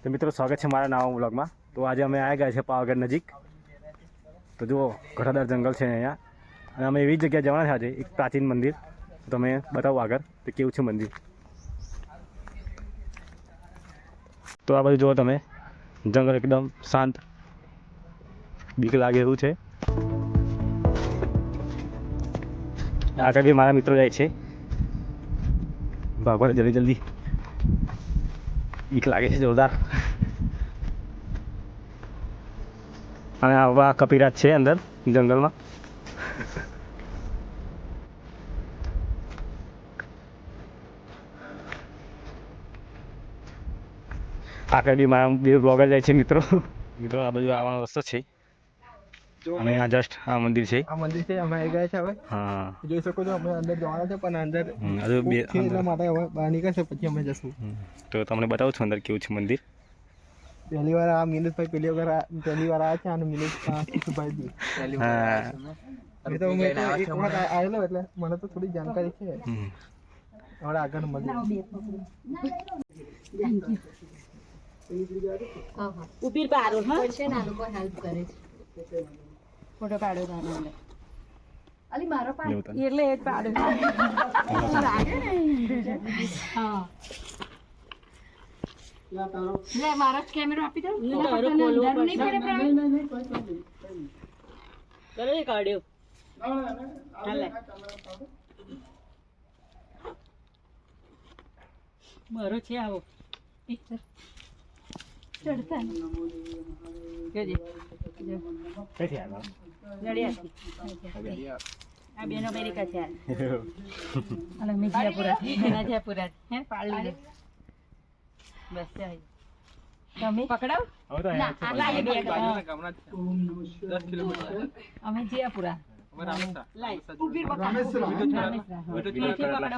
તો મિત્રો સ્વાગત છે મારા નવા વ્લોગમાં। તો આજે અમે આવી ગયા છે પાવાગઢ નજીક। તો જુઓ ઘટાદાર જંગલ છે અહીંયા અને અમે એવી જગ્યાએ જવાના છે આજે, એક પ્રાચીન મંદિર। તો તમે બતાવો આગળ તો કેવું છે મંદિર। તો આ બધું જુઓ તમે, જંગલ એકદમ શાંત, બીક લાગે એવું છે। આગળ બી મારા મિત્રો જાય છે, ભાગવા જલ્દી જલ્દી, બીક લાગે છે જોરદાર। અને આવા કપિરાજ છે અંદર જંગલમાં। આગળ બી મારા બે બ્લોગર જાય છે મિત્રો। મિત્રો આ બધું આવવાનો રસ્તો છે અને આ જસ્ટ આ મંદિર છે। આ મંદિર છે, અમે આવી ગયા છે હવે। હા, જોઈ શકો છો અમે અંદર જવાના છે, પણ અંદર હજુ બે એટલા માટે હવે બહાર નીકળશે, પછી અમે જશું। તો તમને બતાવું છું અંદર કેવું છે મંદિર। પહેલી વાર આ મિનેશભાઈ પહેલી વાર આવ્યા છે અને મિનેશભાઈ બી પહેલી વાર આવ્યા છે। તો મેં તો એક વખત આવેલો એટલે મને તો થોડી જાણકારી છે। હવે આગળ મળીએ। ઉભી પાડો હા છે ને, આ લોકો હેલ્પ કરે છે। ફોટો પાડો તાનો અલી મારો પાડો એટલે એક પાડો લાગે ને હા લે મારો કેમેરો આપી દો તારો ખોલો નહીં પડે પ્રાણ કરે કાઢ્યો હાલે મારો છે આવો ચડતા કેજે કઈથી આવ્યા? નડિયાદથી આ બેનો અમેરિકા છે અને મિર્જાપુરા મિર્જાપુરા હે પાડી દે બસ ચાલ તમે પકડાવ હવે તો ના આ લાઈ બે ગામના 10 કિલોમીટર અમે જીયાપુરા લાઈ ઉભી પકડાવ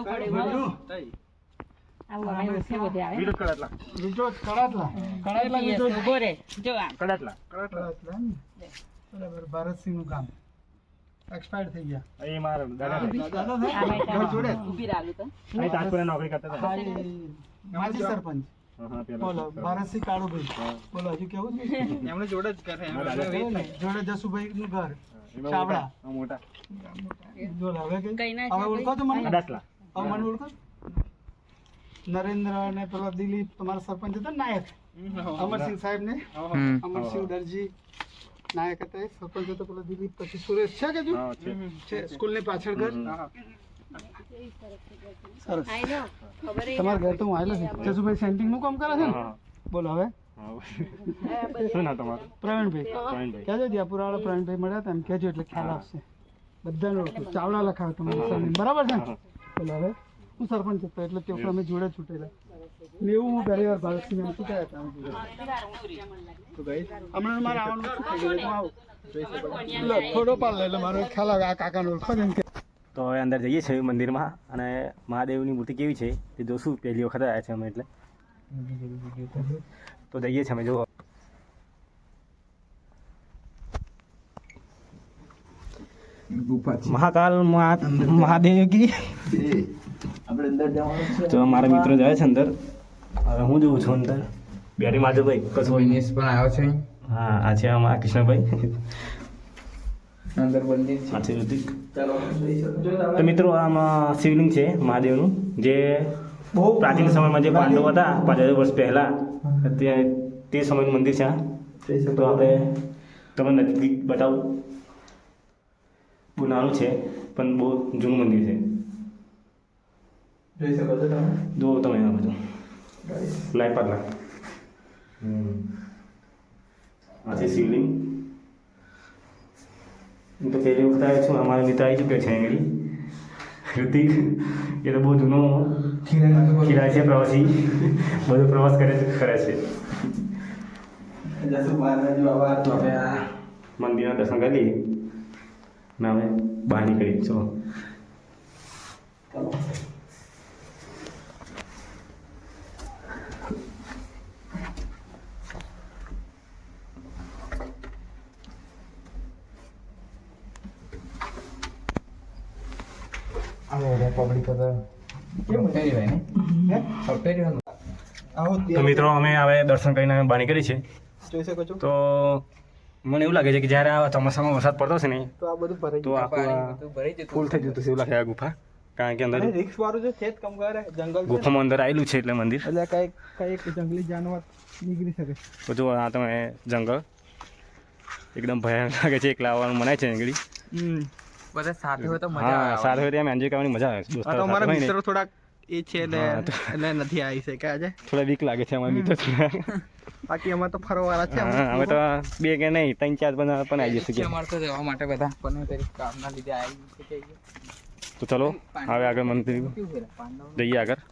પડે આવું અમે ઉસે બધે આવે વિરોધ કડાટલા, કડાટલા ઉભો રે જો આ કડાટલા બરાબર ભારતસિંહ નું કામ એક્સપાયર થઈ ગયા। અહીં મારા દાદા આ બેટા જોડે ઉભી રાલું તો અહીં તાજપુરા નોકરી કરતા હતા। માજી સરપંચ હા પેલા બોલો ભારતસિંહ કાળુભાઈ બોલો હજુ કેવું છે એમણે જોડે જ કરે જોડે જસુભાઈ નું ઘર ચાવડા મોટા બોલો હવે કઈ ના હવે ઓળખો તો મને કડાટલા। હવે મને ઓળખો નરેન્દ્ર ને પેલા દિલીપ તમારા સરપંચ હતા ને નાયક અમરસિંહ સાહેબ ને અમરસિંહ દરજી નાયક હતા એ સરપંચ હતો પેલા દિલીપ, પછી સુરેશ છે કે હા છે સ્કૂલ ની પાછળ ઘર સરસ આઈ નો ખબર તમારા ઘર તો હું આવેલો છું જસુભાઈ સેન્ટિંગ નું કામ કરે છે ને બોલો હવે શું નામ તમારું? પ્રવીણભાઈ પ્રવીણભાઈ। કહેજો દિયાપુરા વાળા પ્રવીણભાઈ મળ્યા હતા એમ કહેજો એટલે ખ્યાલ આવશે બધાને ઓળખો ચાવડા લખાવે તમારું સરનેમ બરાબર છે ને બોલો હવે હું સરપંચ હતો એટલે તે વખતે અમે જોડે છૂટેલા ને એવું હું પહેલી વાર ભારતસિંહ એમ છૂટાયા હતા તો ગઈ હમણાં મારે આવવાનું શું થઈ ગયું હું આવું લો થોડો પાલ લે એટલે મારો ખ્યાલ આવે આ કાકાને ઓળખો ને એમ કે તો હવે અંદર જઈએ છીએ મંદિરમાં અને મહાદેવની મૂર્તિ કેવી છે તે જોશું। પહેલી વખત આવ્યા છે અમે એટલે તો જઈએ છીએ અમે। જુઓ મહાકાલ મહાદેવ કી તો મારા મિત્રો જાય છે અંદર, હવે હું જોઉં છું અંદર બેરી માધવભાઈ કશું વિનેશ પણ આવ્યો છે હા આ છે અમારા કૃષ્ણભાઈ, અંદર મંદિર છે આ છે ઋતિક। તો મિત્રો આમાં શિવલિંગ છે મહાદેવનું, જે બહુ પ્રાચીન સમયમાં જે પાંડવો હતા 5000 વર્ષ પહેલાં તે સમયનું મંદિર છે આ। તો આપણે તમને નજીક બતાવું, બહુ નાનું છે પણ બહુ જૂનું મંદિર છે। જોઈ શકો છો તમે જુઓ તમે આ બધું લાઈટ પાટલા, આ છે શિવલિંગ। હું તો પહેલી વખત આવ્યો છું, અમારા મિત્ર આવી ચૂક્યો છે અહીં ઋતિક, એ તો બહુ જૂનો ખીરા છે પ્રવાસી, બધો પ્રવાસ કરે છે। તો હવે આ મંદિરના દર્શન કરી લઈએ ને હવે બહાર નીકળીએ। ચલો પબ્લિક હતા કેમ પહેરી ભાઈ ને પહેરી તો મિત્રો અમે હવે દર્શન કરીને અમે બહાર નીકળી છે. જોઈ શકો છો. તો મને એવું લાગે છે કે જ્યારે આ ચોમાસામાં વરસાદ પડતો છે ને તો આ બધું ભરાઈ તો આખું ફૂલ થઈ જતું છે એવું લાગે આ ગુફા, કારણ કે અંદર રિક્સ વાળું છે જ કમ કરે જંગલ છે. ગુફામાં અંદર આવેલું છે એટલે મંદિર. એટલે કઈક જંગલી જાનવર નીકળી શકે. તો જો આ તમે જંગલ એકદમ ભયાનક લાગે છે, એકલા આવવાનું મનાય છે આગળ. બધા સાથે હોય તો હા, સાથે હોય ત્યાં એન્જોય કરવાની મજા આવે. દોસ્તારો સાથે હોય ને મિત્રો થોડાક એ છે એટલે નથી આવી શકે આજે. થોડા વીક લાગે છે અમારા મિત્રો થોડા. બાકી અમે તો ફરવાવાળા છે. હા, અમે તો 2 કે નહીં 3-4 બધા પણ આવી જશે. અમારે તો જવા માટે બધા પણ કામના લીધે આવી શકે. તો ચલો હવે આગળ મંદિર જઈએ, આગળ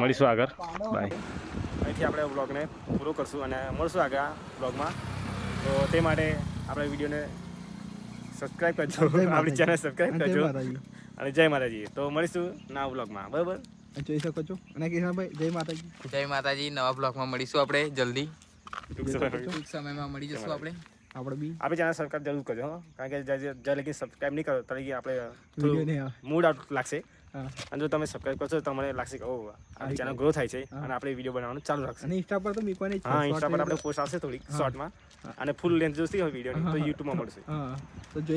મળીશું આગળ. બાય. અહીંથી આપણે બ્લોગને પૂરો કરશું અને મળશું આગળ બ્લોગમાં. તો તે માટે આપણે વિડીયોને સબસ્ક્રાઈબ કરજો, આપણી ચેનલ સબસ્ક્રાઈબ કરજો અને જય માતાજી. તો મળીશું નવા બ્લોગમાં, બરાબર? જોઈ શકો છો. અને કિશનભાઈ જય માતાજી. જય માતાજી. નવા બ્લોગમાં મળીશું આપણે જલ્દી, ટૂંક સમયમાં. ટૂંક સમયમાં મળી જશું આપણે. આપણે બી આપણી ચેનલ સબસ્ક્રાઈબ જરૂર કરજો, હો, કારણ કે જ્યાં લગી સબસ્ક્રાઈબ નહીં કરો ત્યાં લગી આપણે વિડીયો નહીં આવે. મૂડ આઉટ લાગશે. હા. અને જો તમે સબસ્ક્રાઈબ કરશો તો મને લાગશે કે ઓ આપણી ચેનલ ગ્રો થાય છે અને આપણે વિડીયો બનાવવાનું ચાલુ રાખશે. અને ઇન્સ્ટા પર તો મીકવાની છે. હા, ઇન્સ્ટા પર આપણે પોસ્ટ આવશે થોડીક શોર્ટમાં, અને ફૂલ લેન્થ જોઈતી હોય વિડીયોની તો યુટ્યુબમાં મળશે. હા, તો જોઈ